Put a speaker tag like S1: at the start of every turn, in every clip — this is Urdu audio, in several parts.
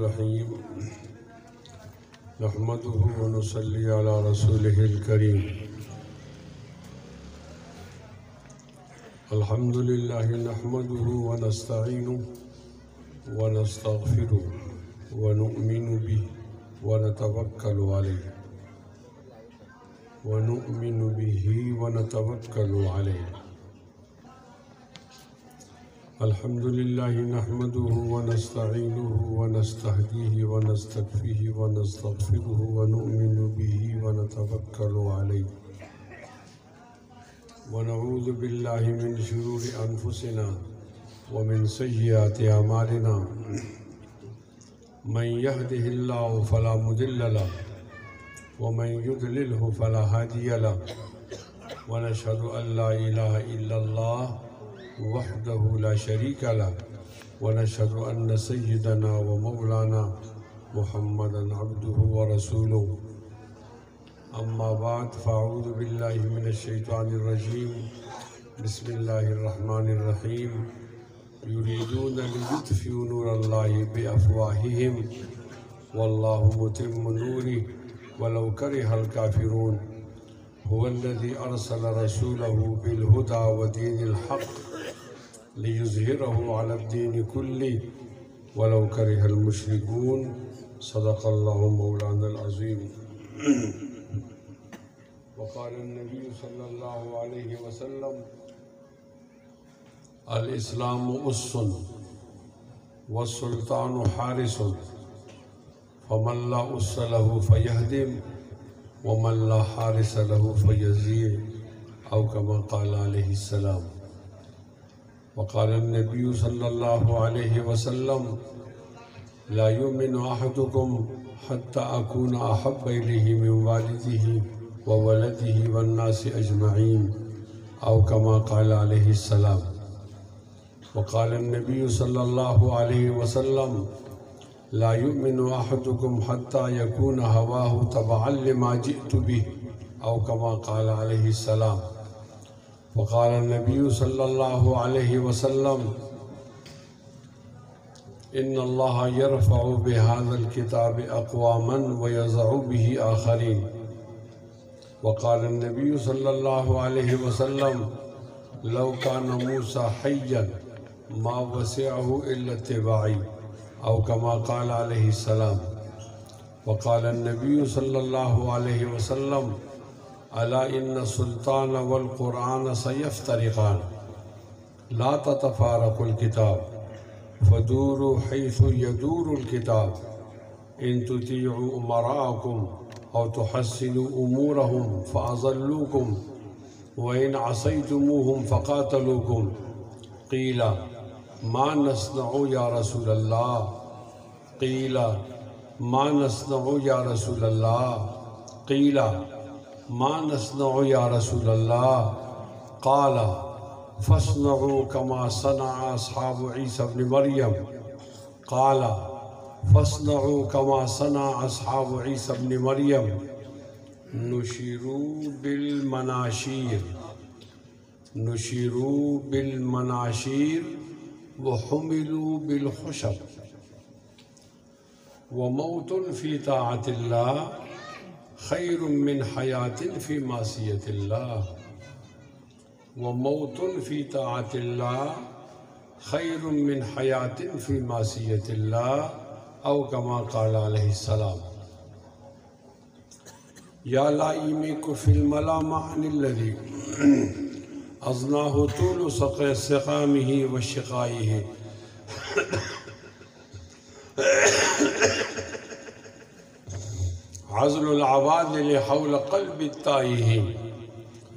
S1: الرحيم نحمده ونصلي على رسوله الكريم الحمد لله نحمده ونستعينه ونستغفره ونؤمن به ونتوكل عليه الحمد لله نحمده ونستعينه ونستهديه ونستكفيه ونستغفره ونؤمن به ونتوكل عليه ونعوذ بالله من شرور أنفسنا ومن سيئات أعمالنا من يهده الله فلا مضل له ومن يضلله فلا هادي له ونشهد أن لا إله إلا الله وحده لا شريك له ونشهد أن سيدنا ومولانا محمدا عبده ورسوله أما بعد فأعوذ بالله من الشيطان الرجيم بسم الله الرحمن الرحيم يريدون ليطفئوا نور الله بأفواههم والله متم نوره ولو كره الكافرون هو الذي أرسل رسوله بالهدى ودين الحق ليظهره على الدين كله ولو كره المشركون صدق الله مولانا العظيم وقال النبي صلى الله عليه وسلم الإسلام أس والسلطان حارس فمن لا أس له فيهدم ومن لا حارس له فيزيع أو كما قال عليه السلام وقال النبي صلى الله عليه وسلم لا يؤمن أحدكم حتى أكون أحب إليه من والده وولده والناس أجمعين أو كما قال عليه السلام وقال النبي صلى الله عليه وسلم لا يؤمن أحدكم حتى يكون هواه تبعا لما جئت به أو كما قال عليه السلام وقال النبي صلى الله عليه وسلم إن الله يرفع بهذا الكتاب أقواما ويضع به آخرين وقال النبي صلى الله عليه وسلم لو كان موسى حيا ما وسعه إلا اتباعي أو كما قال عليه السلام وقال النبي صلى الله عليه وسلم ألا إن السلطان والقرآن سيفترقان لا تتفارق الكتاب فدوروا حيث يدور الكتاب إن تطيعوا أمراءكم أو تحسنوا أمورهم فأضلوكم وإن عصيتموهم فقاتلوكم قيل ما نصنع يا رسول الله قيل ما نصنع يا رسول الله قيل ما نصنع يا رسول الله قال فاصنعوا كما صنع أصحاب عيسى بن مريم قال فاصنعوا كما صنع أصحاب عيسى بن مريم نشروا بالمناشير وحملوا بالخشب وموت في طاعة الله خير من حياة في معصية الله وموت في طاعة الله خير من حياة في معصية الله أو كما قال عليه السلام يا لائمك في الملام عن الذي أظناه طول سقامه وشقائه عزل العوادل حول قلب التائه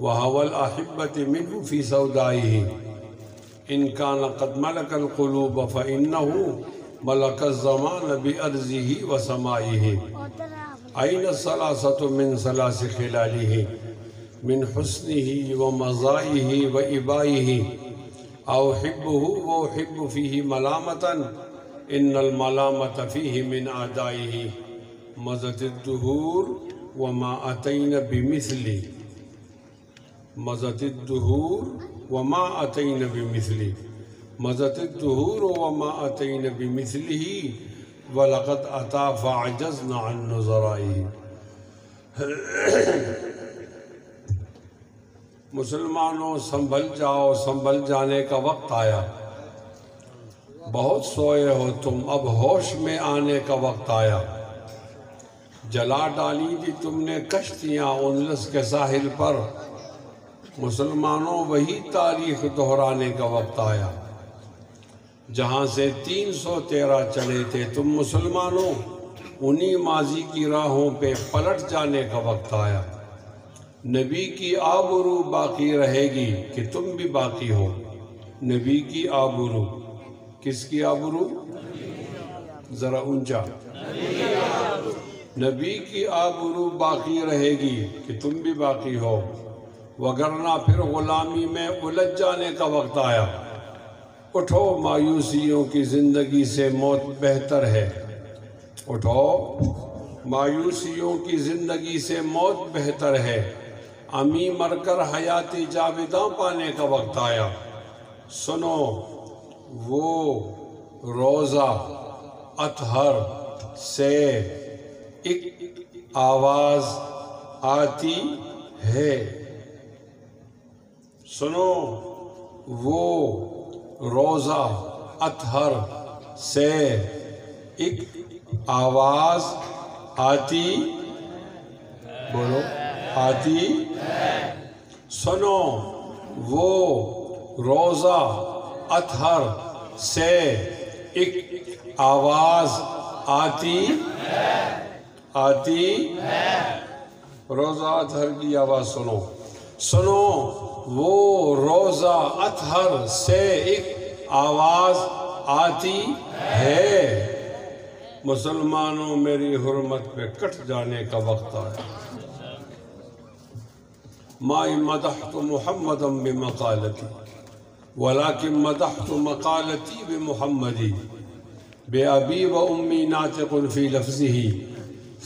S1: وهوى الأحبة منه في سودائه إن كان قد ملك القلوب فإنه ملك الزمان بأرضه وسمائه أين الثلاثة من ثلاث خلاله من حسنه ومزائه وإبائه أحبه وأحب فيه ملامة إن الملامة فيه من أعدائه مضت الدهور وما أتينا بمثله مضت الدهور وما أتينا بمثله مضت الدهور وما أتينا بمثله وَلَقَدْ أَتَى فَعَجَزْنَا عَنْ نُظَرَائِهِ۔ مسلمانوں سنبھل جاؤ، سنبھل جانے کا وقت آیا۔ بہت سوئے ہو تم، اب ہوش میں آنے کا وقت آیا۔ جلا ڈالی تھی تم نے کشتیاں اندلس کے ساحل پر، مسلمانوں وہی تاریخ دہرانے کا وقت آیا۔ جہاں سے 313 چلے تھے تم مسلمانوں، انہی ماضی کی راہوں پہ پلٹ جانے کا وقت آیا۔ نبی کی آبرو باقی رہے گی کہ تم بھی باقی ہو۔ نبی کی آبرو، کس کی آبرو؟ ذرا اونچا۔ نبی کی آبرو باقی رہے گی کہ تم بھی باقی ہو، وگرنہ پھر غلامی میں الجھ جانے کا وقت آیا۔ اٹھو مایوسیوں کی زندگی سے موت بہتر ہے، اٹھو مایوسیوں کی زندگی سے موت بہتر ہے، امی مر کر حیاتی جاویداں پانے کا وقت آیا۔ سنو وہ روزہ اطہر سے ایک آواز آتی ہے، سنو وہ روزہ اطہر سے ایک آواز آتی، بولو آتی، سنو وہ روزہ اطہر سے ایک آواز آتی روزہ اطہر کی آواز سنو، سنو وہ روزہ اطہر سے ایک آواز آتی ہے۔ مسلمانوں میری حرمت پہ کٹ جانے کا وقت آیا۔ ما مدحت محمدا بمقالتی ولكن مدحت مقالتی بمحمدی، بأبی و امی ناطق فی لفظه،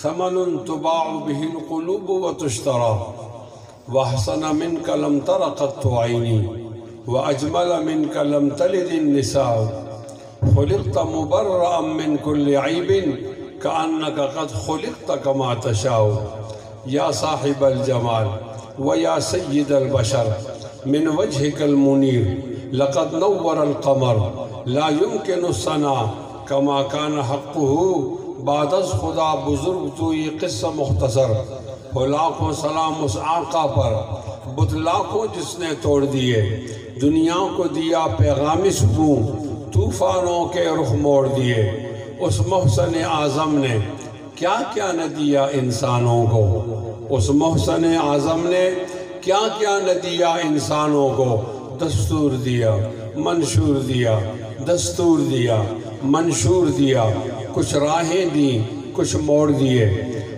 S1: ثمن تباع به القلوب وتشترى، وأحسن منك لم تر قط عيني، وأجمل منك لم تلد النساء، خلقت مبرأ من كل عيب، كأنك قد خلقت كما تشاء، يا صاحب الجمال ويا سيد البشر، من وجهك المنير لقد نور القمر، لا يمكن الثناء كما كان حقه، بعد از خدا بزرگ تو یہ قصہ مختصر، ہو لاکھوں سلام اس آقا پر، بت لاکھوں جس نے توڑ دیے، دنیا کو دیا پیغام سبوں، طوفانوں کے رخ موڑ دیے۔ اس محسن اعظم نے کیا کیا نہ دیا انسانوں کو، اس محسن اعظم نے کیا کیا نہ دیا انسانوں کو، دستور دیا، منشور دیا، دستور دیا، منشور دیا، کچھ راہیں دیں، کچھ موڑ دیے۔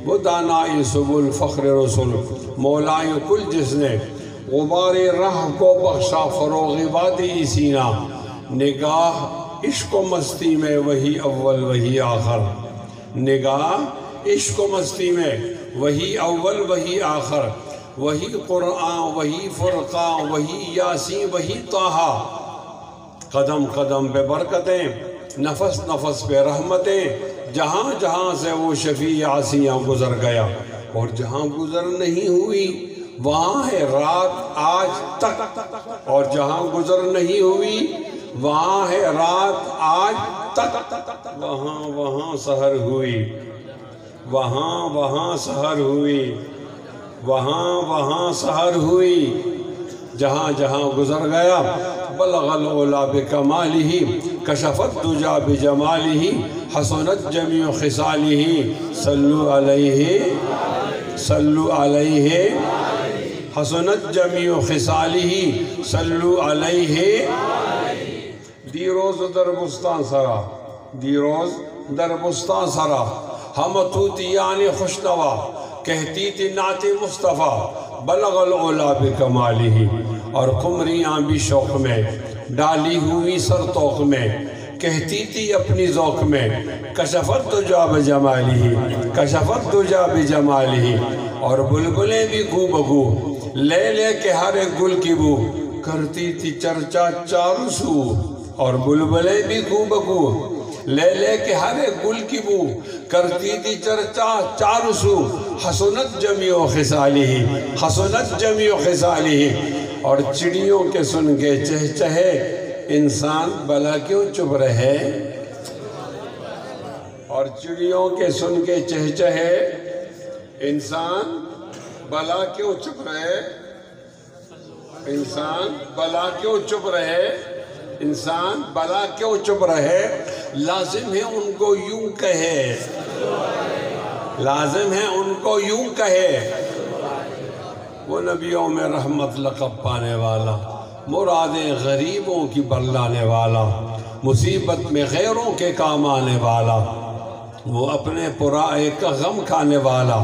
S1: وہ دانائی سبل فخر رسول، مولائی کل جس نے غبار راہ کو بخشا فروغ وادی سینہ، نگاہ عشق و مستی میں وہی اول وہی آخر، نگاہ عشق و مستی میں وہی اول وہی آخر، وہی قرآن وہی فرقان وہی یاسین وہی طٰہٰ، قدم قدم پہ برکتیں، نفس نفس پہ رحمتیں، جہاں جہاں سے وہ شفیع عاصیاں گزر گیا، اور جہاں گزر نہیں ہوئی وہاں ہے رات آج تک، اور جہاں گزر نہیں ہوئی وہاں ہے رات آج تک، وہاں وہاں سحر ہوئی، وہاں وہاں سحر ہوئی، وہاں وہاں سحر ہوئی، جہاں جہاں گزر گیا۔ بلغ العلا بکمالہ، کشفت الدجا بجمالہ، حسنت جمیع خصالہ، صلو علیہ صلو علیہ، حسنت جمیع خصالہ، صلو علیہ۔ دیروز در بستان سرا، دیروز در بستان سرا، ہم توتیان خوشنوا، کہتی تھی نعت مصطفیٰ، بلغ العلا بکمالہ، اور قمریاں بھی شوق میں ڈالی ہوئی سر توق میں، کہتی تھی اپنی ذوق میں، کشفت دجا بجمالہ، کشفت دجا بجمالہ، اور بلبلیں بھی گو بگو لے لے کے ہر ایک گل کی بو کرتی تھی چرچا چاروں سو، اور بلبلیں بھی گو بگو لے لے کے ہر ایک گل کی بو کرتی تھی چرچا چاروں سو حسنت جمیع خصالہ حسنت جمیع خصالہ اور چڑیوں کے سن کے چہچہے انسان بھلا کیوں چپ رہے اور چڑیوں کے سن کے چہچہے انسان بھلا کیوں چپ رہے انسان بھلا کیوں چپ رہے انسان بھلا کیوں چپ رہے لازم ہے ان کو یوں کہے لازم ہے ان کو یوں کہے وہ نبیوں میں رحمت لقب پانے والا مرادیں غریبوں کی برلانے والا مصیبت میں غیروں کے کام آنے والا وہ اپنے پرائے کا غم کھانے والا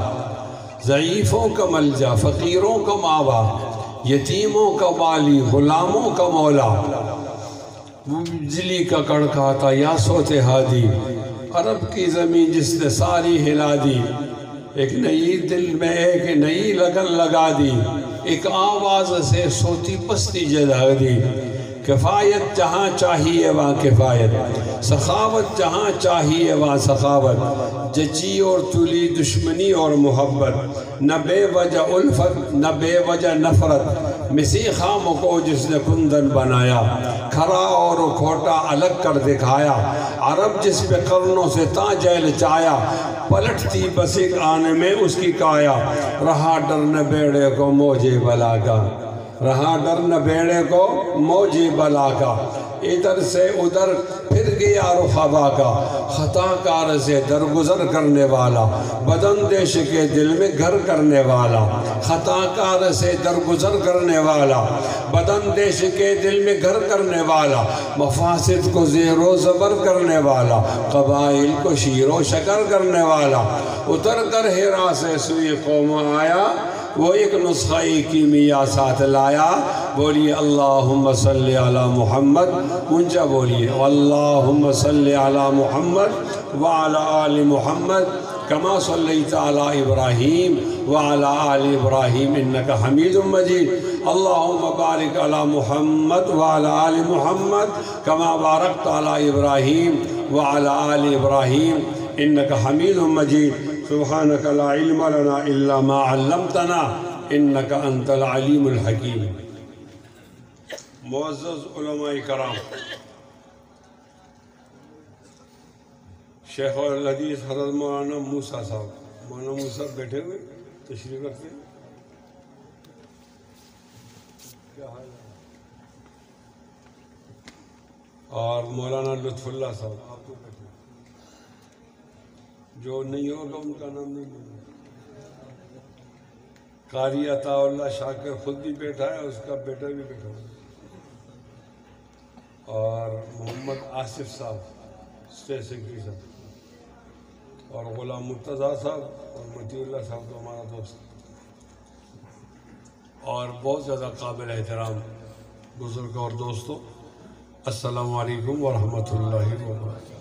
S1: ضعیفوں کا ملجا فقیروں کا ماوا یتیموں کا والی غلاموں کا مولا وہ بجلی کا کڑکاتا یا سوت ہادی عرب کی زمین جس نے ساری ہلا دی ایک نئی دل میں ایک نئی لگن لگا دی ایک آواز سے سوتی پستی جدا دی کفایت جہاں چاہیے وہاں کفایت سخاوت جہاں چاہیے وہاں سخاوت جچی اور تلی دشمنی اور محبت نہ بے وجہ الفت نہ بے وجہ نفرت مسی خام کو جس نے کندن بنایا کھرا اور کھوٹا الگ کر دکھایا عرب جس پہ قرنوں سے تاجیل چایا پلٹتی بس ایک آنے میں اس کی کایا رہا ڈر نہ بیڑے کو موجے بلا کا رہا ڈر نہ بیڑے کو موجی بلا کا ادھر سے ادھر پھر گیا رخبا کا خطا کار سے درگزر کرنے والا بدن دیش کے دل میں گھر کرنے والا خطا کار سے درگزر کرنے والا بدن دیش کے دل میں گھر کرنے والا مفاسد کو زیر و زبر کرنے والا قبائل کو شیر و شکر کرنے والا اتر کر ہیرا سے سوئی قوم آیا وہ ایک نسخہ کیمیا ساتھ لایا بولیے اللہم صلی علی محمد اونچا بولیے اللہم صلی علی محمد وعلی آل محمد کما صلیت علی ابراہیم وعلی آل ابراہیم انکا حمید مجید اللہم بارک علی محمد وعلی آل محمد کما بارکت علی ابراہیم وعلی آل ابراہیم انکا حمید مجید سبحانك لا علم لنا إلا ما علمتنا إنك أنت العليم الحكيم معزز علماء کرام شیخ الحدیث حضرت مولانا موسیٰ صاحب مولانا موسیٰ بیٹھے ہوئے تشریف رکھتے ہیں کیا حال ہے اور مولانا لطف اللہ صاحب آپ کو بیٹھے جو نہیں ہوگا ان کا نام نہیں لوں قاری عطا اللہ شاکر خود بھی بیٹھا ہے اس کا بیٹا بھی بیٹھا ہے اور محمد آصف صاحب اسٹیٹ سیکرٹری صاحب اور غلام مرتضیٰ صاحب اور متی اللہ صاحب تو ہمارا دوست اور بہت زیادہ قابل احترام بزرگ اور دوستوں السلام علیکم ورحمۃ اللہ وبرکاتہ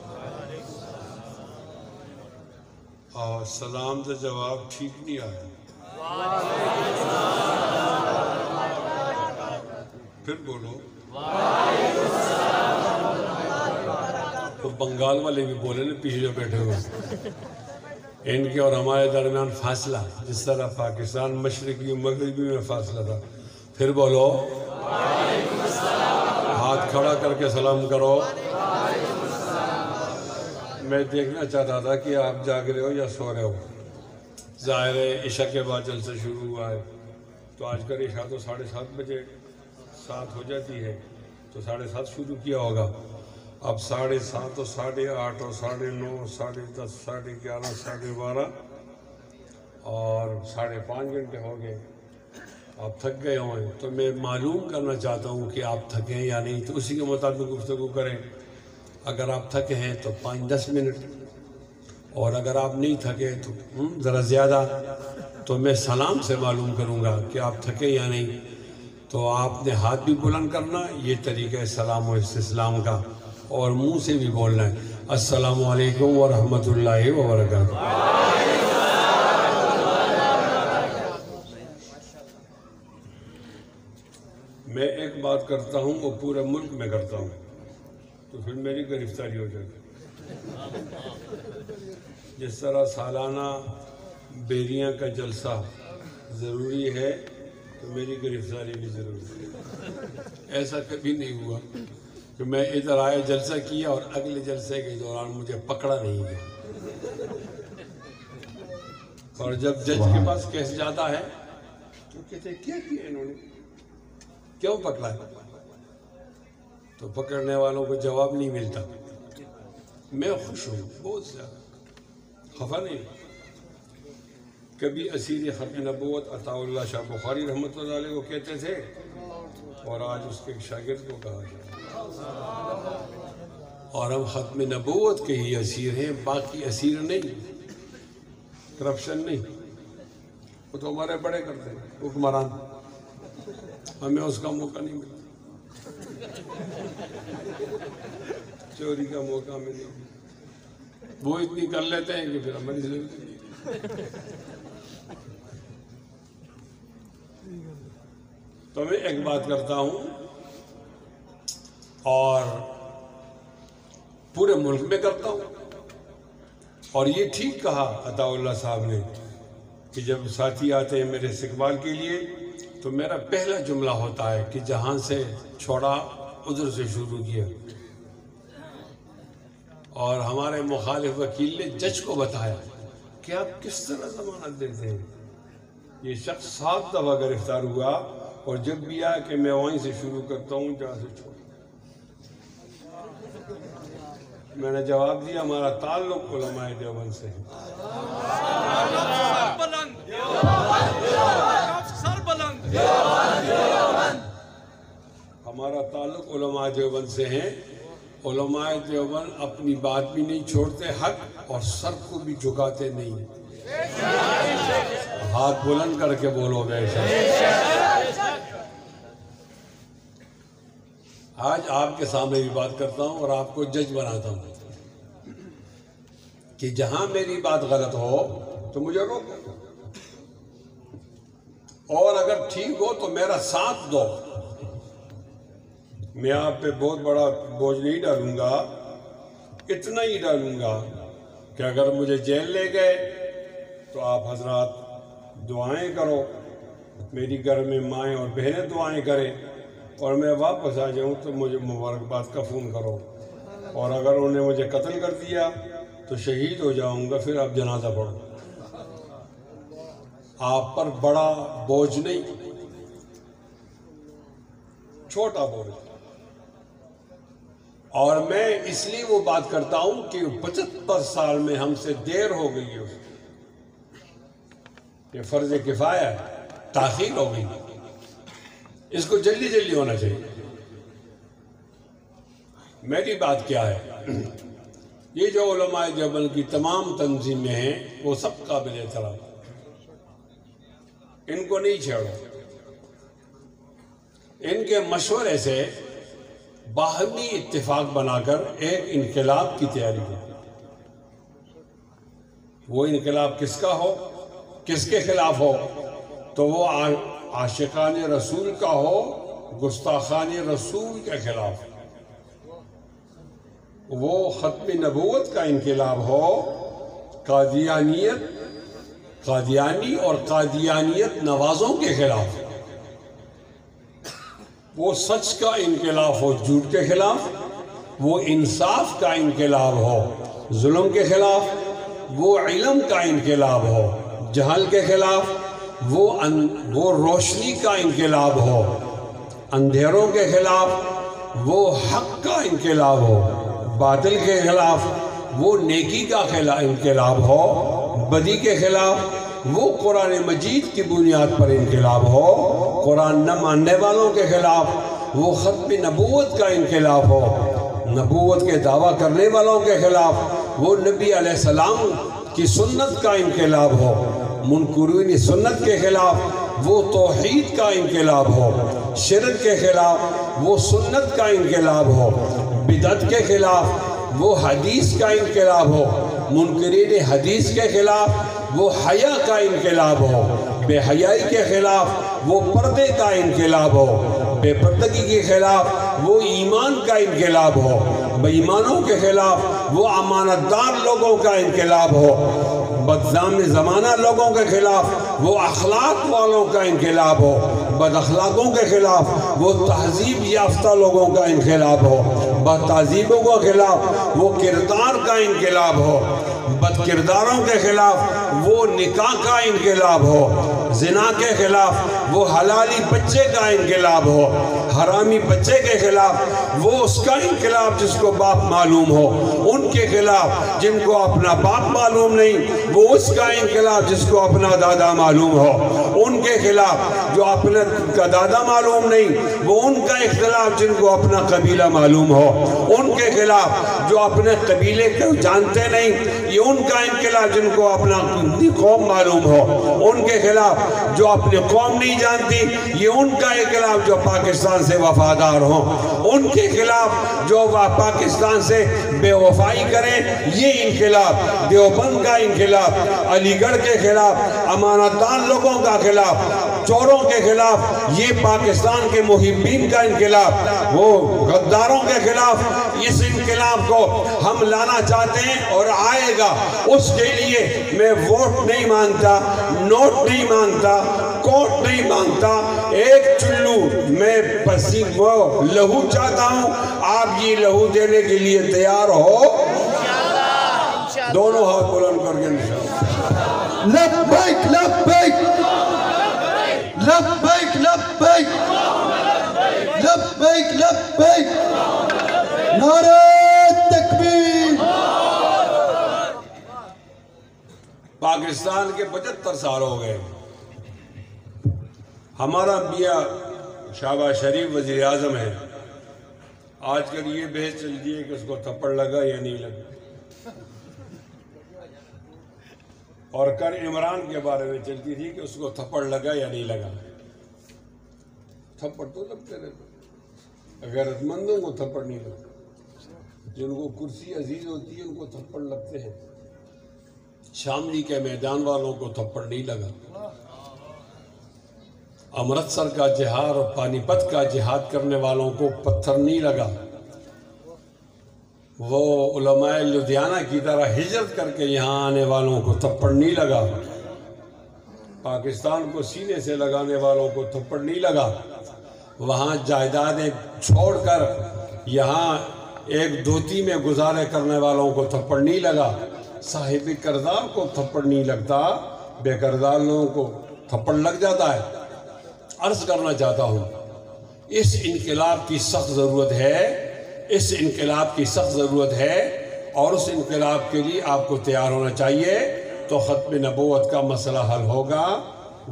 S1: اور سلام کا جواب ٹھیک نہیں آیا پھر بولو تو بنگال والے بھی بولے نا پیچھے جو بیٹھے ہوئے ان کے اور ہمارے درمیان فاصلہ جس طرح پاکستان مشرقی مغربی میں فاصلہ تھا پھر بولو ہاتھ کھڑا کر کے سلام کرو میں دیکھنا چاہتا تھا کہ آپ جاگ رہے ہو یا سو رہے ہو ظاہر ہے عشاء کے بعد جلسہ شروع ہوا ہے تو آج کل عشاء تو 7:30 بجے 7 ہو جاتی ہے تو 7:30 شروع کیا ہوگا اب 7:30 اور 8:30 اور 9:30 10:30 11:30 12:30 اور 5.5 گھنٹے ہو گئے آپ تھک گئے ہوں تو میں معلوم کرنا چاہتا ہوں کہ آپ تھکیں یا نہیں تو اسی کے مطابق گفتگو کریں اگر آپ تھکے ہیں تو 5-10 منٹ اور اگر آپ نہیں تھکے تو ذرا زیادہ تو میں سلام سے معلوم کروں گا کہ آپ تھکے یا نہیں تو آپ نے ہاتھ بھی بلند کرنا یہ طریقہ سلام و استسلام کا اور منہ سے بھی بولنا ہے السلام علیکم ورحمۃ اللہ وبرکاتہ میں ایک بات کرتا ہوں وہ پورے ملک میں کرتا ہوں تو پھر میری گرفتاری ہو جائے گی جس طرح سالانہ بیریاں کا جلسہ ضروری ہے تو میری گرفتاری بھی ضروری ہے۔ ایسا کبھی نہیں ہوا کہ میں ادھر آئے جلسہ کیا اور اگلے جلسے کے دوران مجھے پکڑا نہیں گیا۔ اور جب جج کے پاس کیس جاتا ہے تو کہتے کیا کیا انہوں نے، کیوں پکڑا ہے؟ تو پکڑنے والوں کو جواب نہیں ملتا۔ میں خوش ہوں بہت زیادہ، خفا نہیں۔ کبھی اسیر ختم نبوت عطا اللہ شاہ بخاری رحمۃ اللہ علیہ کو کہتے تھے اور آج اس کے شاگرد کو کہا جائے۔ اور ہم ختم نبوت کے ہی اسیر ہیں، باقی اسیر نہیں۔ کرپشن نہیں، وہ تو ہمارے بڑے کرتے ہیں حکمران، ہمیں اس کا موقع نہیں ملتا، چوری کا موقع ملے وہ اتنی کر لیتے ہیں کہ پھر ہماری ضرورت نہیں۔ تو میں ایک بات کرتا ہوں اور پورے ملک میں کرتا ہوں، اور یہ ٹھیک کہا عطا اللہ صاحب نے کہ جب ساتھی آتے ہیں میرے استقبال کے لیے تو میرا پہلا جملہ ہوتا ہے کہ جہاں سے چھوڑا ادھر سے شروع کیا۔ اور ہمارے مخالف وکیل نے جج کو بتایا کہ آپ کس طرح ضمانت دیتے ہیں۔ یہ شخص 7 دفعہ گرفتار ہوا اور جب بھی آیا کہ میں وہیں سے شروع کرتا ہوں جہاں سے چھوڑا۔ میں نے جواب دیا ہمارا تعلق علماء دیوبند سے ہے۔ ہمارا تعلق علماء دیوبند سے ہے۔ علماء دیوبند اپنی بات بھی نہیں چھوڑتے حق، اور سر کو بھی جھکاتے نہیں۔ ہاتھ بلند کر کے بولو بے شک۔ آج آپ کے سامنے بھی بات کرتا ہوں اور آپ کو جج بناتا ہوں کہ جہاں میری بات غلط ہو تو مجھے روکو، اور اگر ٹھیک ہو تو میرا ساتھ دو۔ میں آپ پہ بہت بڑا بوجھ نہیں ڈالوں گا، اتنا ہی ڈالوں گا کہ اگر مجھے جیل لے گئے تو آپ حضرات دعائیں کرو، میری گھر میں مائیں اور بہنیں دعائیں کریں، اور میں واپس آ جاؤں تو مجھے مبارکباد کا فون کرو، اور اگر انہوں نے مجھے قتل کر دیا تو شہید ہو جاؤں گا، پھر آپ جنازہ پڑھو۔ آپ پر بڑا بوجھ نہیں، چھوٹا بوجھ۔ اور میں اس لیے وہ بات کرتا ہوں کہ 75 سال میں ہم سے دیر ہو گئی ہے، یہ فرض کفایہ ہے، تاخیر ہو گئی، اس کو جلدی جلدی ہونا چاہیے۔ میری بات کیا ہے، یہ جو علماء دیوبند کی تمام تنظیمیں ہیں وہ سب قابل احترام، ان کو نہیں چھیڑو، ان کے مشورے سے باہمی اتفاق بنا کر ایک انقلاب کی تیاری کرو۔ وہ انقلاب کس کا ہو، کس کے خلاف ہو؟ تو وہ عاشقان رسول کا ہو، گستاخان رسول کے خلاف، وہ ختم نبوت کا انقلاب ہو، قادیانی اور قادیانیت نوازوں کے خلاف، وہ سچ کا انقلاب ہو جھوٹ کے خلاف، وہ انصاف کا انقلاب ہو ظلم کے خلاف، وہ علم کا انقلاب ہو جہل کے خلاف، وہ روشنی کا انقلاب ہو اندھیروں کے خلاف، وہ حق کا انقلاب ہو باطل کے خلاف، وہ نیکی کا انقلاب ہو بدی کے خلاف، وہ قرآن مجید کی بنیاد پر انقلاب ہو قرآن نہ ماننے والوں کے خلاف، وہ ختم نبوت کا انقلاب ہو نبوت کے دعویٰ کرنے والوں کے خلاف، وہ نبی علیہ السلام کی سنت کا انقلاب ہو منکرین سنت کے خلاف، وہ توحید کا انقلاب ہو شرک کے خلاف، وہ سنت کا انقلاب ہو بدعت کے خلاف، وہ حدیث کا انقلاب ہو منکرین حدیث کے خلاف، وہ حیا کا انقلاب ہو بے حیائی کے خلاف، وہ پردے کا انقلاب ہو بے پردگی کے خلاف، وہ ایمان کا انقلاب ہو بے ایمانوں کے خلاف وہ امانت دار لوگوں کا انقلاب ہو، بدنام زمانہ لوگوں کے خلاف وہ اخلاق والوں کا انقلاب ہو، بد اخلاقوں کے خلاف وہ تہذیب یافتہ لوگوں کا انقلاب ہو، بد تہذیبوں کے خلاف وہ کردار کا انقلاب ہو، بد کرداروں کے خلاف وہ نکاح کا انقلاب ہو، زنا کے خلاف وہ حلالی بچے کا انقلاب ہو، حرامی بچے کے خلاف وہ اس کا انقلاب جس کو باپ معلوم ہو، ان کے خلاف جن کو اپنا باپ معلوم نہیں وہ اس کا انقلاب جس کو اپنا دادا معلوم ہو، ان کے خلاف جو اپنے کا دادا معلوم نہیں وہ ان کا اختلاف جن کو اپنا قبیلہ معلوم ہو، ان کے خلاف جو اپنے قبیلے کو جانتے نہیں یہ ان کا انقلاب جن کو اپنا قوم معلوم ہو، ان کے خلاف جو اپنی قوم نہیں جانتی یہ ان کا انقلاب جو پاکستان سے وفادار ہوں، ان کے خلاف جو پاکستان سے بے وفائی کریں یہ انقلاب، دیوبند کا انقلاب، علی گڑھ کے خلاف، امانت دار لوگوں کا خلاف، چوروں کے خلاف، یہ پاکستان کے محبین کا انقلاب، وہ غداروں کے خلاف اس انقلاب کو ہم لانا چاہتے ہیں اور آئے گا۔ اس کے لیے میں ووٹ نہیں مانگتا، نوٹ نہیں مانگتا، کوٹ نہیں مانگتا، ایک چلو میں لہو چاہتا ہوں، آپ یہ لہو دینے کے لیے تیار ہو؟ دونوں ہاتھ بلند کر کے انشاءاللہ۔
S2: لبیک لبیک لبیک لبیک لبیک لبیک، نعرہ تکبیر۔
S1: پاکستان کے 75 سال ہو گئے، ہمارا میاں شہباز شریف وزیر اعظم ہے، آج کل یہ بحث چلتی ہے کہ اس کو تھپڑ لگا یا نہیں لگا، اور کل عمران کے بارے میں چلتی تھی کہ اس کو تھپڑ لگا یا نہیں لگا۔ تھپڑ تو لگتے رہتے، غیرت مندوں کو تھپڑ نہیں لگتا، جن کو کرسی عزیز ہوتی ہے ان کو تھپڑ لگتے ہیں، شاملی کے میدان والوں کو تھپڑ نہیں لگا، امرتسر کا جہاد اور پانی پت کا جہاد کرنے والوں کو پتھر نہیں لگا، وہ علماء لدھیانہ کی طرح ہجرت کر کے یہاں آنے والوں کو تھپڑ نہیں لگا، پاکستان کو سینے سے لگانے والوں کو تھپڑ نہیں لگا، وہاں جائیدادیں چھوڑ کر یہاں ایک دھوتی میں گزارے کرنے والوں کو تھپڑ نہیں لگا، صاحب کردار کو تھپڑ نہیں لگتا، بے کردار لوگوں کو تھپڑ لگ جاتا ہے۔ عرض کرنا چاہتا ہوں اس انقلاب کی سخت ضرورت ہے، اس انقلاب کی سخت ضرورت ہے، اور اس انقلاب کے لیے آپ کو تیار ہونا چاہیے، تو ختم نبوت کا مسئلہ حل ہوگا،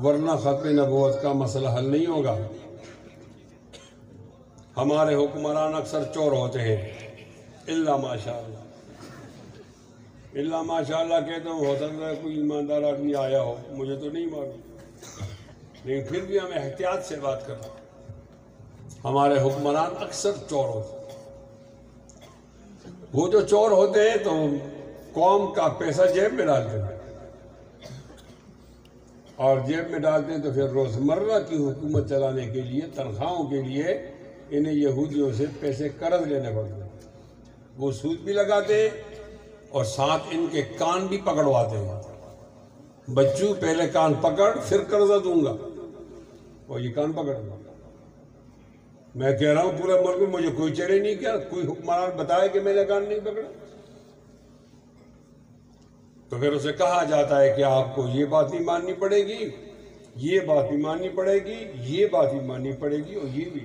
S1: ورنہ ختم نبوت کا مسئلہ حل نہیں ہوگا۔ ہمارے حکمران اکثر چور ہوتے ہیں، اللہ ماشاءاللہ، اللہ ماشاءاللہ کہتا ہوں، ہو سکتا ہے کوئی ایماندار آدمی آیا ہو، مجھے تو نہیں معلوم، لیکن پھر بھی ہمیں احتیاط سے بات کرنا، ہمارے حکمران اکثر چور ہوتے ہیں، وہ جو چور ہوتے ہیں تو قوم کا پیسہ جیب میں ڈالتے ہیں، اور جیب میں ڈالتے ہیں تو پھر روزمرہ کی حکومت چلانے کے لیے، تنخواہوں کے لیے انہیں یہودیوں سے پیسے قرض لینے پڑتے ہیں، وہ سود بھی لگاتے ہیں اور ساتھ ان کے کان بھی پکڑواتے ہیں، بچوں پہلے کان پکڑ پھر قرضہ دوں گا، اور یہ کان پکڑ گا۔ میں کہہ رہا ہوں پورے ملک میں مجھے کوئی چیلنج نہیں کیا، کوئی حکمران بتائے کہ میں نے کان نہیں پکڑا، تو پھر اسے کہا جاتا ہے کہ آپ کو یہ بات نہیں ماننی پڑے گی، یہ بات بھی ماننی پڑے گی، یہ بات بھی ماننی پڑے گی، اور یہ بھی۔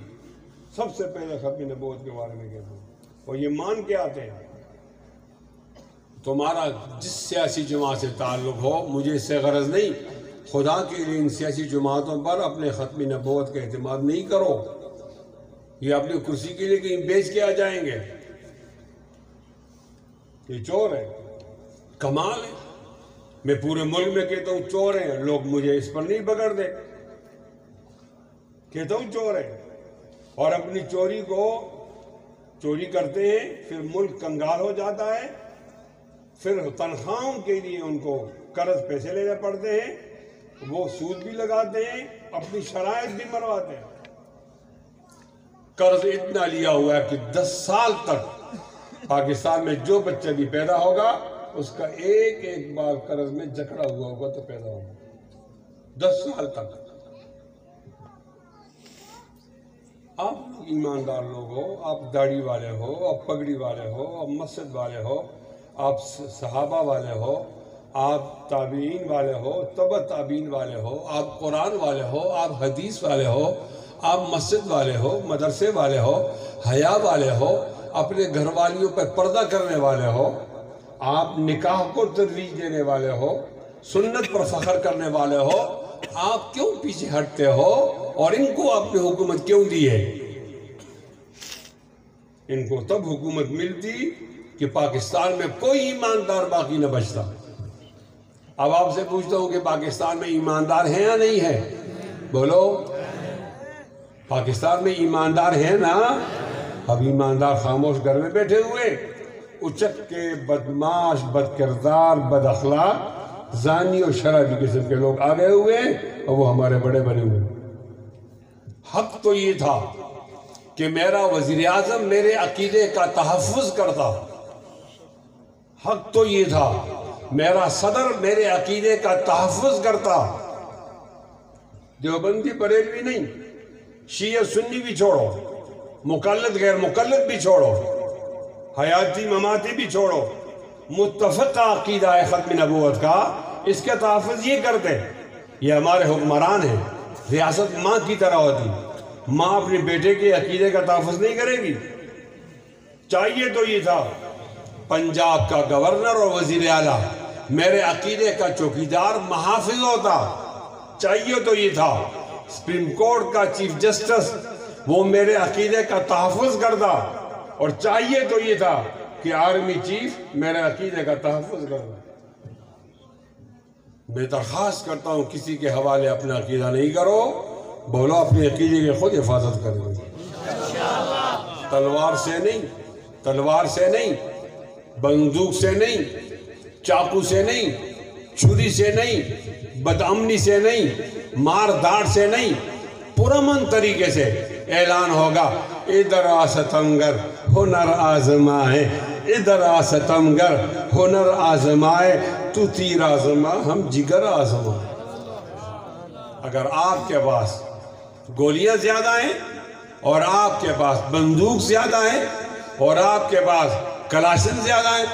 S1: سب سے پہلے ختم نبوت کے بارے میں کہتا ہوں، اور یہ مان کے آتے ہیں۔ تمہارا جس سیاسی جماعت سے تعلق ہو، مجھے اس سے غرض نہیں، خدا کے لیے ان سیاسی جماعتوں پر اپنے ختم نبوت کا اعتماد نہیں کرو، یہ اپنی کرسی کے لیے کہیں بیچ کے آ جائیں گے، یہ چور ہے، کمال ہے۔ میں پورے ملک میں کہتا ہوں چور ہیں، لوگ مجھے اس پر نہیں پکڑ دے، کہتا ہوں چور ہے، اور اپنی چوری کو چوری کرتے ہیں، پھر ملک کنگال ہو جاتا ہے، پھر تنخواہوں کے لیے ان کو قرض پیسے لینے پڑتے ہیں، وہ سود بھی لگاتے ہیں، اپنی شرائط بھی مرواتے ہیں۔ قرض اتنا لیا ہوا ہے کہ 10 سال تک پاکستان میں جو بچہ بھی پیدا ہوگا اس کا ایک ایک بال قرض میں جکڑا ہوا ہوگا تو پیدا ہوگا 10 سال تک۔ آپ ایماندار لوگ ہو، آپ داڑھی والے ہو، آپ پگڑی والے ہو، آپ مسجد والے ہو، آپ صحابہ والے ہو، آپ تابعین والے ہو، تبع تابعین والے ہو، آپ قرآن والے ہو، آپ حدیث والے ہو، آپ مسجد والے ہو، مدرسے والے ہو، حیا والے ہو، اپنے گھر والیوں پر پردہ کرنے والے ہو، آپ نکاح کو ترویج دینے والے ہو، سنت پر فخر کرنے والے ہو، آپ کیوں پیچھے ہٹتے ہو اور ان کو آپ نے حکومت کیوں دی ہے؟ ان کو تب حکومت ملتی کہ پاکستان میں کوئی ایماندار باقی نہ بچتا۔ اب آپ سے پوچھتا ہوں کہ پاکستان میں ایماندار ہیں یا نہیں ہے؟ بولو، پاکستان میں ایماندار ہیں نا؟ اب ایماندار خاموش گھر میں بیٹھے ہوئے، اچک کے بدماش، بد کردار، بد اخلاق، زانی اور شرابی قسم کے لوگ آ گئے ہوئے ہیں اور وہ ہمارے بڑے بنے ہوئے۔ حق تو یہ تھا کہ میرا وزیر اعظم میرے عقیدے کا تحفظ کرتا، حق تو یہ تھا میرا صدر میرے عقیدے کا تحفظ کرتا۔ دیوبندی بریلوی نہیں، شیعہ سنی بھی چھوڑو، مقلد غیر مقلد بھی چھوڑو، حیاتی مماتی بھی چھوڑو، متفقہ عقیدہ ہے ختم نبوت کا، اس کے تحفظ یہ کرتے۔ یہ ہمارے حکمران ہیں، ریاست ماں کی طرح ہوتی، ماں اپنے بیٹے کے عقیدے کا تحفظ نہیں کرے گی؟ چاہیے تو یہ تھا پنجاب کا گورنر اور وزیر اعلیٰ میرے عقیدے کا چوکیدار محافظ ہوتا، چاہیے تو یہ تھا سپریم کورٹ کا چیف جسٹس وہ میرے عقیدے کا تحفظ کرتا، اور چاہیے تو یہ تھا کہ آرمی چیف میرے عقیدے کا تحفظ کرتا۔ میں درخواست کرتا ہوں کسی کے حوالے اپنا عقیدہ نہیں کرو، بولو اپنے عقیدے کی خود حفاظت کرو، تلوار سے نہیں، تلوار سے نہیں، بندوق سے نہیں، چاقو سے نہیں، چھری سے نہیں، بدامنی سے نہیں، مار داڑ سے نہیں، پرامن طریقے سے اعلان ہوگا، ادھر آ ستمگر ہنر آزمائے، ادھر آ ستمگر ہنر آزمائے، تو تیر آزما ہم جگر آزمائے۔ اگر آپ کے پاس گولیاں زیادہ ہیں اور آپ کے پاس بندوق زیادہ ہے اور آپ کے پاس کلاشن زیادہ ہے،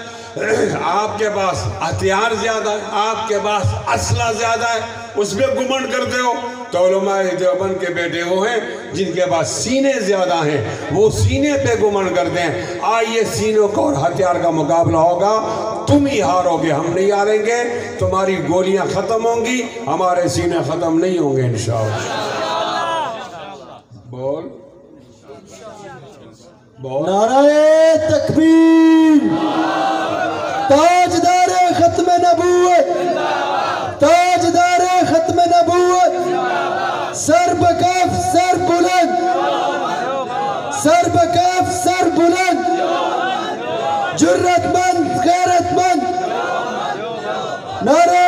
S1: آپ کے پاس ہتھیار زیادہ ہے، آپ کے پاس اسلحہ زیادہ ہے، اس پہ گمنڈ کرتے ہو، تو علماء دیوبند کے بیٹے وہ ہیں جن کے پاس سینے زیادہ ہیں، وہ سینے پہ گمنڈ کرتے ہیں۔ آئیے سینوں کا اور ہتھیار کا مقابلہ ہوگا، تم ہی ہارو گے، ہم نہیں ہاریں گے، تمہاری گولیاں ختم ہوں گی، ہمارے سینے ختم نہیں ہوں گے انشاءاللہ۔ بول بول،
S2: نعرہ تکبیر، تاجدار ختم نبوت، تاجدار ختم نبوت، سر بکف سر بلند، سر بکف سر بلند، جرت مند غیرت مند، نعرہ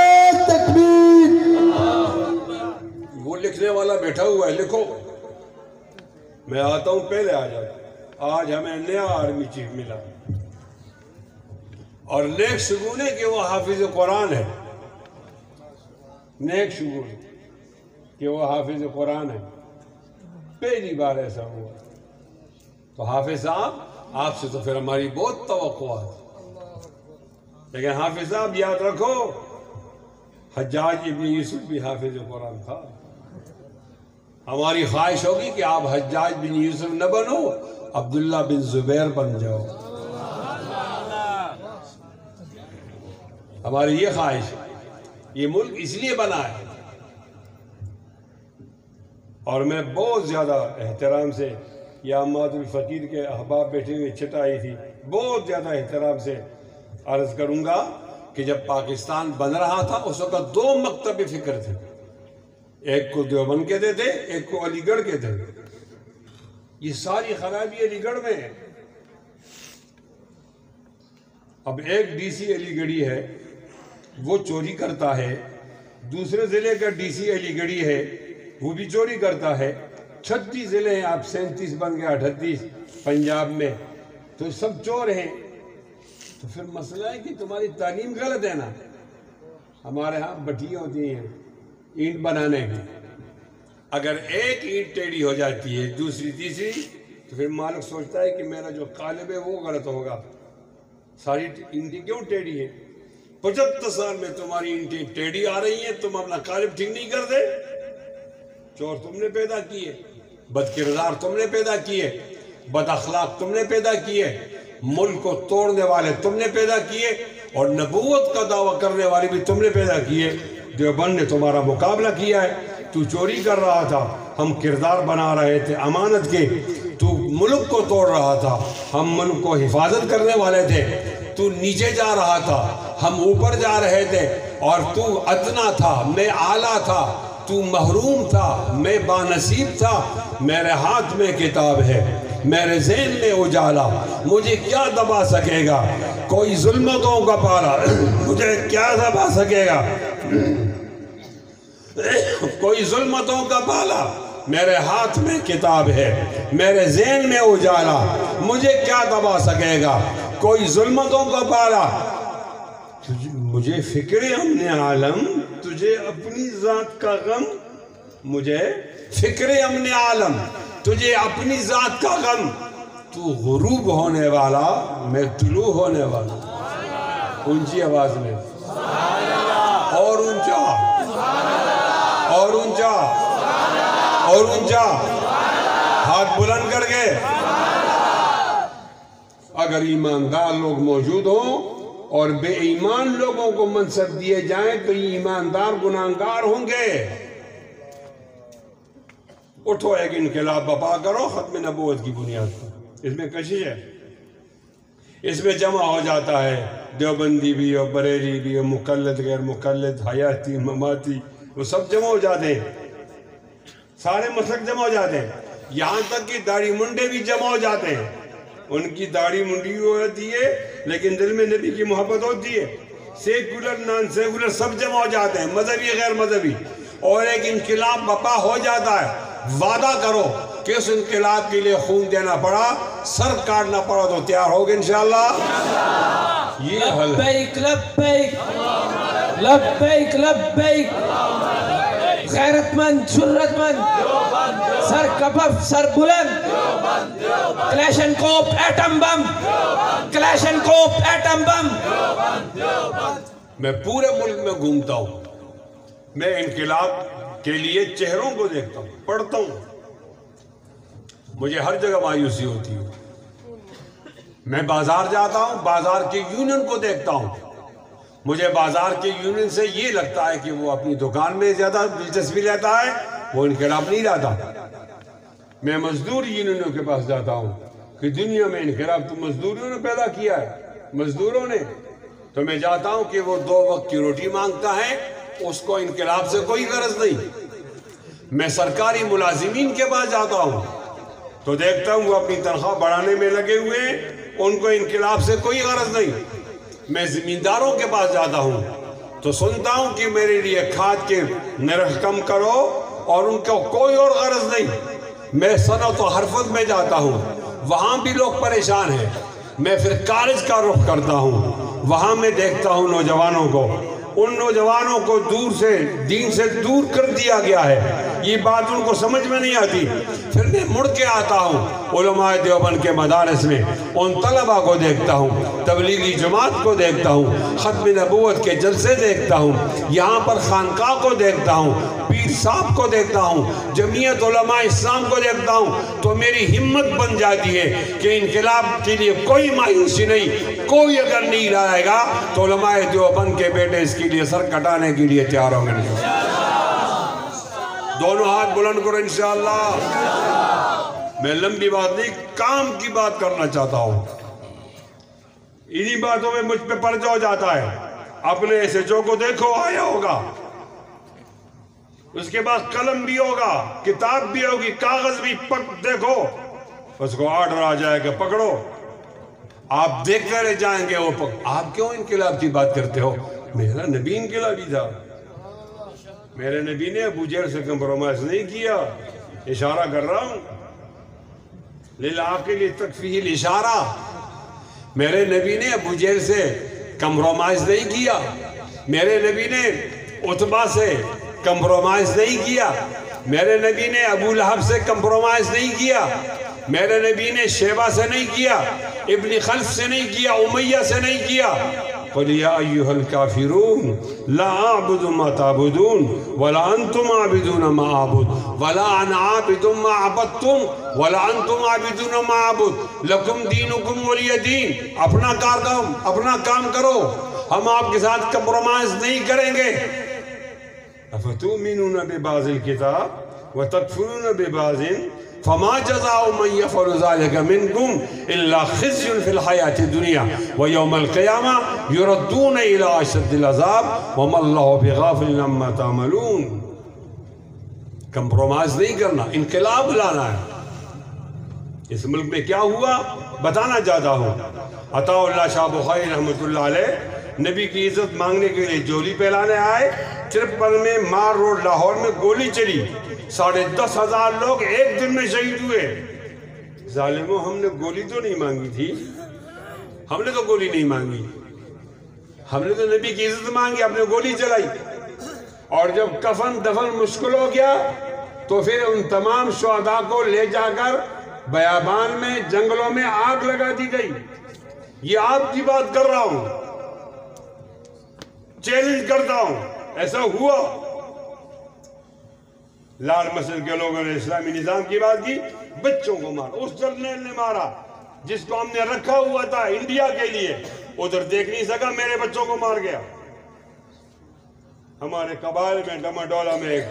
S2: تکبیر۔
S1: وہ لکھنے والا بیٹھا ہوا ہے، لکھو، میں آتا ہوں پہلے آ جاتا۔ آج ہمیں نیا آرمی چیف ملا اور نیک شگون ہے کہ وہ حافظ قرآن ہے، نیک شگون کہ وہ حافظ قرآن ہے، پہلی بار ایسا ہوا۔ تو حافظ صاحب آپ سے تو پھر ہماری بہت توقعات، لیکن حافظ صاحب یاد رکھو حجاج ابن یوسف بھی حافظ قرآن تھا۔ ہماری خواہش ہوگی کہ آپ حجاج بن یوسف نہ بنو، عبداللہ بن زبیر بن جاؤ، ہماری یہ خواہش ہے۔ یہ ملک اس لیے بنا ہے، اور میں بہت زیادہ احترام سے، یا عماد الفقیر کے احباب بیٹھے ہوئے چھٹائی تھی، بہت زیادہ احترام سے عرض کروں گا کہ جب پاکستان بن رہا تھا اس وقت 2 مکتب فکر تھے، ایک کو دیوبند کہتے تھے، ایک کو علی گڑھ کہتے تھے۔ یہ ساری خرابی علی گڑھ میں ہے۔ اب ایک ڈی سی علی گڑھی ہے، وہ چوری کرتا ہے، دوسرے ضلع کا ڈی سی علی گڑھی ہے، وہ بھی چوری کرتا ہے، 36 ضلع ہیں، آپ 37 بن گئے 38 پنجاب میں، تو سب چور ہیں۔ تو پھر مسئلہ ہے کہ تمہاری تعلیم غلط ہے نا. ہمارے ہاں بٹیاں ہوتی ہیں اینٹ بنانے کی، اگر ایک اینٹ ٹیڑھی ہو جاتی ہے دوسری تیسری تو پھر مالک سوچتا ہے کہ میرا جو قالب ہے وہ غلط ہوگا، ساری اینٹیں کیوں ٹیڑھی ہیں؟ 75 سال میں تمہاری اینٹیں ٹیڑھی آ رہی ہیں، تم اپنا قالب ٹھیک نہیں کرتے. چور تم نے پیدا کیے، بد کردار تم نے پیدا کیے، بد اخلاق تم نے پیدا کیے، ملک کو توڑنے والے تم نے پیدا کیے، اور نبوت کا دعویٰ کرنے والے بھی تم نے پیدا کیے. دیوبند نے تمہارا مقابلہ کیا ہے. تو چوری کر رہا تھا، ہم کردار بنا رہے تھے امانت کے. تو ملک کو توڑ رہا تھا، ہم ملک کو حفاظت کرنے والے تھے. تو نیچے جا رہا تھا، ہم اوپر جا رہے تھے. اور تو ادنا تھا، میں اعلیٰ تھا. تو محروم تھا، میں بانصیب تھا. میرے ہاتھ میں کتاب ہے، میرے ذہن میں اجالا. مجھے کیا دبا سکے گا؟ کوئی ظلمتوں کا پالا مجھے کیا دبا سکے گا؟ کوئی ظلمتوں کا پالا، میرے ہاتھ میں کتاب ہے، میرے ذہن میں اجالا. مجھے کیا دبا سکے گا؟ کوئی ظلمتوں کا پالا. مجھے فکر امن عالم، تجھے اپنی ذات کا غم. مجھے فکر امن عالم، تجھے اپنی ذات کا غم. تو غروب ہونے والا، میں طلوع ہونے والا. اونچی آواز میں اور اونچا اور اونچا اور اونچا، ہاتھ بلند کر کے. اگر ایماندار لوگ موجود ہوں اور بے ایمان لوگوں کو منصب دیے جائیں تو ایماندار گناہگار ہوں گے. اٹھو ایک انقلاب برپا کرو ختم نبوت کی بنیاد پر. اس میں کشش ہے، اس میں جمع ہو جاتا ہے دیوبندی بھی اور بریلی بھی اور مقلد غیر مقلد، حیاتی مماتی، وہ سب جمع ہو جاتے ہیں. سارے مسلک جمع ہو جاتے ہیں. یہاں تک کہ داڑھی منڈے بھی جمع ہو جاتے ہیں. ان کی داڑھی منڈی ہوتی ہے لیکن دل میں نبی کی محبت ہوتی ہے. سیکولر نان سیکولر سب جمع ہو جاتے ہیں، مذہبی غیر مذہبی. اور ایک انقلاب برپا ہو جاتا ہے. وعدہ کرو کہ اس انقلاب کے لیے خون دینا پڑا، سر کاٹنا پڑا تو تیار ہوگے انشاءاللہ. یہ حل ہے.
S2: لبیک لبیک لبیک لبیک. غیرت مند، جرت مند، سر کبف، سر بلند. کلیشن کوپ ایٹم بم، کلیشن کوپ ایٹم بم.
S1: میں پورے ملک میں گھومتا ہوں، میں انقلاب کے لیے چہروں کو دیکھتا ہوں، پڑھتا ہوں. مجھے ہر جگہ مایوسی ہوتی ہے. میں بازار جاتا ہوں، بازار کے یونین کو دیکھتا ہوں. مجھے بازار کے یونین سے یہ لگتا ہے کہ وہ اپنی دکان میں زیادہ دلچسپی لیتا ہے، وہ انقلاب نہیں لاتا. میں مزدور یونینوں کے پاس جاتا ہوں کہ دنیا میں انقلاب تو مزدوروں نے پیدا کیا ہے، مزدوروں نے. تو میں جاتا ہوں کہ وہ 2 وقت کی روٹی مانگتا ہے، اس کو انقلاب سے کوئی غرض نہیں. میں سرکاری ملازمین کے پاس جاتا ہوں تو دیکھتا ہوں وہ اپنی تنخواہ بڑھانے میں لگے ہوئے ہیں، ان کو انقلاب سے کوئی غرض نہیں. میں زمینداروں کے پاس جاتا ہوں تو سنتا ہوں کہ میرے لیے کھاد کے نرخ کم کرو، اور ان کو کوئی اور غرض نہیں. میں صنعت و حرفت میں جاتا ہوں، وہاں بھی لوگ پریشان ہیں. میں پھر کالج کا رخ کرتا ہوں، وہاں میں دیکھتا ہوں نوجوانوں کو. ان نوجوانوں کو دور سے دین سے دور کر دیا گیا ہے. یہ بات ان کو سمجھ میں نہیں آتی. پھر میں مڑ کے آتا ہوں علماء دیوبند کے مدارس میں، ان طلبہ کو دیکھتا ہوں، تبلیغی جماعت کو دیکھتا ہوں، ختم نبوت کے جلسے دیکھتا ہوں، یہاں پر خانقاہ کو دیکھتا ہوں، پیر صاحب کو دیکھتا ہوں، جمعیت علماء اسلام کو دیکھتا ہوں. تو میری ہمت بن جاتی ہے کہ انقلاب کے لیے کوئی مایوسی نہیں. کوئی اگر نہیں لائے گا تو علماء دیوبند کے بیٹے اس کے لیے سر کٹانے کے لیے تیار ہوں گے. دونوں ہاتھ بلند کرو انشاءاللہ. میں لمبی بات نہیں، کام کی بات کرنا چاہتا ہوں. انہی باتوں میں مجھ پہ پرچہ ہو جاتا ہے. اپنے ایسے جو کو دیکھو آیا ہوگا، اس کے پاس قلم بھی ہوگا، کتاب بھی ہوگی، کاغذ بھی. دیکھو اس کو آرڈر آ جائے گا، پکڑو. آپ دیکھتے رہ جائیں گے. آپ کیوں انقلاب کی بات کرتے ہو؟ میرا نبی انقلابی تھا. میرے نبی نے ابو جہل سے کمپرومائز نہیں کیا. اشارہ کر رہا ہوں، للعاقل تکفیہ الاشارہ. میرے نبی نے ابو جہل سے کمپرومائز نہیں کیا، میرے نبی نے عتبہ سے کمپرومائز نہیں کیا، میرے نبی نے ابو لہب سے کمپرومائز نہیں کیا، میرے نبی نے شیبہ سے نہیں کیا، ابن خلف سے نہیں کیا، امیہ سے نہیں کیا۔ قُلْ يَا أَيُّهَا الْكَافِرُونَ لَا أَعْبُدُ مَا تَعْبُدُونَ وَلَا أَنْتُمْ عَابِدُونَ مَا أَعْبُدُ وَلَا أَنَا عَابِدٌ مَا عَبَدتُّمْ وَلَا أَنْتُمْ عَابِدُونَ مَا أَعْبُدُ لَكُمْ دِينُكُمْ وَلِيَ دِينِ۔ اپنا کام کرو، ہم آپ کے ساتھ کمپرومائز نہیں کریں گے۔ أَفَتُؤْمِنُونَ بِبَعْضِ الْكِتَابِ وَتَكْفُرُونَ بِبَعْضٍ فما جزاء من يفعل ذلك منكم إلا خزي في الحياة الدنيا ويوم القيامة يردون إلى أشد العذاب وما الله بغافل عما تعملون۔ کمپرومائز نہیں کرنا، انقلاب لانا ہے۔ اس ملک میں کیا ہوا بتانا چاہتا ہوں۔ عطا اللہ شاہ بخاری رحمۃ اللہ علیہ نبی کی عزت مانگنے کے لیے جولی پہلانے آئے، 53 میں مار روڈ لاہور میں گولی چلی، 10,500 لوگ ایک دن میں شہید ہوئے۔ ظالموں، ہم نے گولی تو نہیں مانگی تھی، ہم نے تو گولی نہیں مانگی، ہم نے تو نبی کی عزت مانگی، ہم نے گولی چلائی۔ اور جب کفن دفن مشکل ہو گیا تو پھر ان تمام شہداء کو لے جا کر بیابان میں جنگلوں میں آگ لگا دی گئی۔ یہ آپ کی بات کر رہا ہوں، چیلنج کرتا ہوں، ایسا ہوا۔ لال مسجد کے لوگوں نے اسلامی نظام کی بات کی، بچوں کو مارا، اس جرنیل نے مارا جس کو ہم نے رکھا ہوا تھا انڈیا کے لیے، ادھر دیکھ نہیں سکا، میرے بچوں کو مار گیا۔ ہمارے قبائل میں ڈماڈولا میں ایک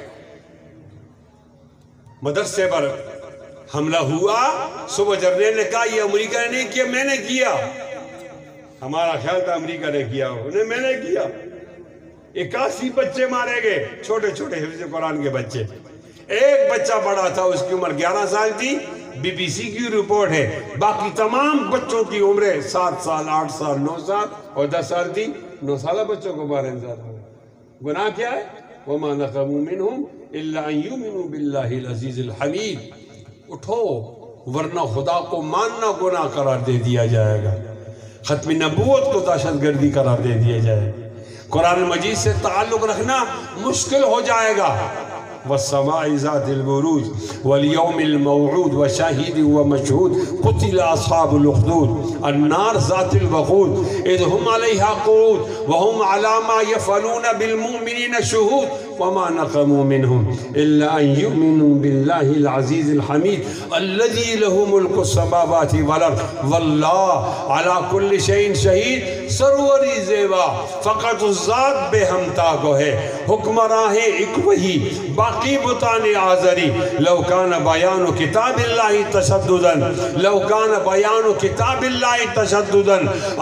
S1: مدرسے پر حملہ ہوا، صبح جرنیل نے کہا یہ امریکہ نے نہیں کیا، میں نے کیا۔ ہمارا خیال تھا امریکہ نے کیا، انہیں میں نے کیا۔ 81 بچے مارے گئے، چھوٹے چھوٹے حفظ قرآن کے بچے۔ ایک بچہ بڑا تھا، اس کی عمر 11 سال تھی، بی بی سی کی رپورٹ ہے، باقی تمام بچوں کی عمریں 7 سال 8 سال 9 سال اور 10 سال تھی۔ 9 سالہ بچوں کو مارے انسان۔ گناہ کیا ہے؟ وَمَا نَقَمُوا مِنْهُمْ إِلَّا أَن يُؤْمِنُوا بِاللَّهِ الْعَزِيزِ الْحَمِيدِ۔ اٹھو ورنہ خدا کو ماننا گناہ قرار دے دیا جائے گا، ختم نبوت کو دہشت گردی قرار دے دیا جائے گا، قرآن مجید سے تعلق رکھنا مشکل ہو جائے گا۔ والسماء ذات البروج واليوم الموعود وشاهد ومشهود قتل أصحاب الأخدود النار ذات الوقود إذ هم عليها قعود وهم على ما يفعلون بالمؤمنين شهود وما نقموا منهم إلا أن يؤمنوا بالله العزيز الحميد الذي له ملك السماوات والأرض والله على كل شيء شهيد۔ سروری زیبا فقط ذات بے ہمتا کو ہے، حکمراں ہے ایک وہی، باقی بتان آزری۔ لو کان بیان کتاب اللہ تشددا، لو کان بیان کتاب اللہ تشددا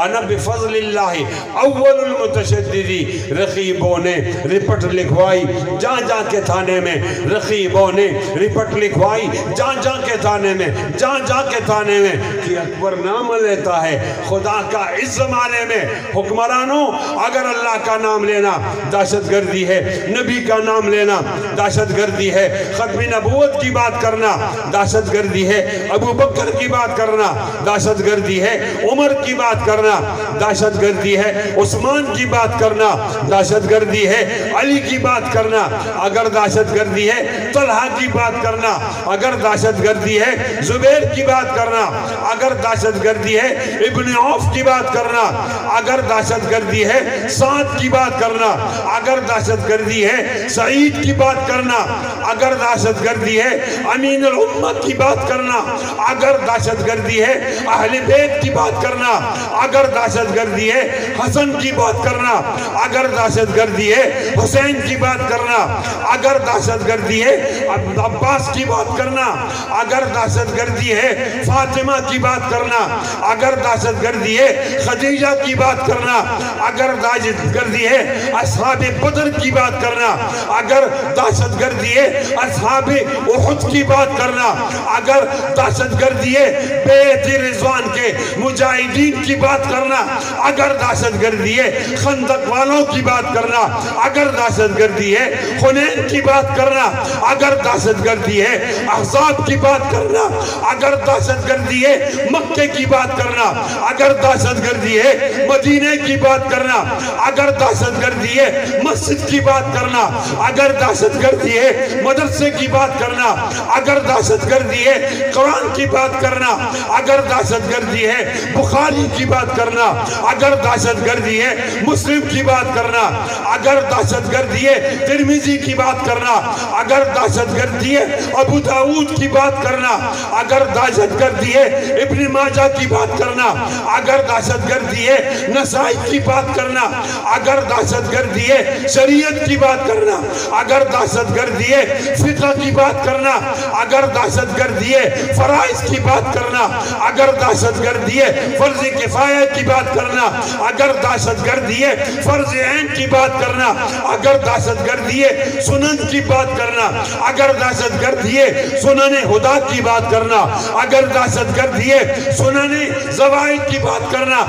S1: انا بفضل اللہ اول المتشددی۔ رقیبوں نے رپٹ لکھوائی جہاں جہاں کے تھانے میں، رقیبوں نے رپٹ لکھوائی جہاں جہاں کے تھانے میں، جہاں جہاں کے تھانے میں، کہ اکبر نام لیتا ہے خدا کا۔ اس زمانے میں حکمرانوں، اگر اللہ کا نام لینا دہشت گردی ہے، نبی کا نام لینا دہشت گردی ہے، ختم نبوت کی بات کرنا دہشت گردی ہے، ابو بکر کی بات کرنا دہشت گردی ہے، عمر کی بات کرنا دہشت گردی ہے، عثمان کی بات کرنا دہشت گردی ہے، علی کی بات کرنا اگر دہشت گردی ہے، طلحہ کی بات کرنا اگر دہشت گردی ہے، زبیر کی بات کرنا اگر دہشت گردی ہے، ابن عوف کی بات کرنا اگر دہشت گردی ہے، سعد کی بات کرنا اگر دہشت گردی ہے، سعید کی بات کرنا اگر دہشت گردی ہے، امین الامہ کی بات کرنا اگر دہشت گردی ہے، اہل بیت کی بات کرنا اگر دہشت گردی ہے، حسن کی بات کرنا اگر دہشت گردی ہے، حسین کی بات کرنا اگر دہشت گردی ہے، عباس کی بات کرنا اگر دہشت گردی ہے، فاطمہ کی بات کرنا اگر دہشت گردی ہے، خدیجہ کی بات کرنا اگر دہشت گردی ہے، اصحاب بدر کی بات کرنا اگر دہشت دہشت گردی ہے اصحاب احد کی بات کرنا، اگر دہشت گردی ہے بیعت رضوان کے مجاہدین کی بات کرنا، اگر دہشت گردی ہے خندق والوں کی بات کرنا، اگر دہشت گردی ہے حنین کی بات کرنا، اگر دہشت گردی ہے احزاب کی بات کرنا، اگر دہشت گردی ہے مکے کی بات کرنا، اگر دہشت گردی ہے مدینے کی بات کرنا، اگر دہشت گردی ہے مسجد کی بات کرنا، اگر دہشت گردی ہے مدرسے کی بات کرنا، اگر دہشت گردی ہے قرآن کی بات کرنا، اگر دہشت گردی ہے بخاری کی بات کرنا، اگر دہشت گردی ہے مسلم کی بات کرنا، اگر دہشت گردی ہے ترمذی کی بات کرنا، اگر دہشت گردی ہے ابو داؤد کی بات کرنا، اگر دہشت گردی ہے ابن ماجہ کی بات کرنا، اگر دہشت گردی ہے نسائی کی بات کرنا، اگر دہشت گردی ہے شریعت کی بات کرنا، اگر دہشت گردی ہے فقہ کی بات کرنا، اگر دہشت گردی ہے فرائض کی بات کرنا، اگر دہشت گردی ہے فرض کفایہ کی بات کرنا، اگر دہشت گردی ہے فرض عین کی بات کرنا، اگر دہشت گردی ہے سنن کی بات کرنا، اگر دہشت گردی ہے سنن ہدا کی بات کرنا، اگر دہشت گردی ہے سنن زوائد کی بات کرنا،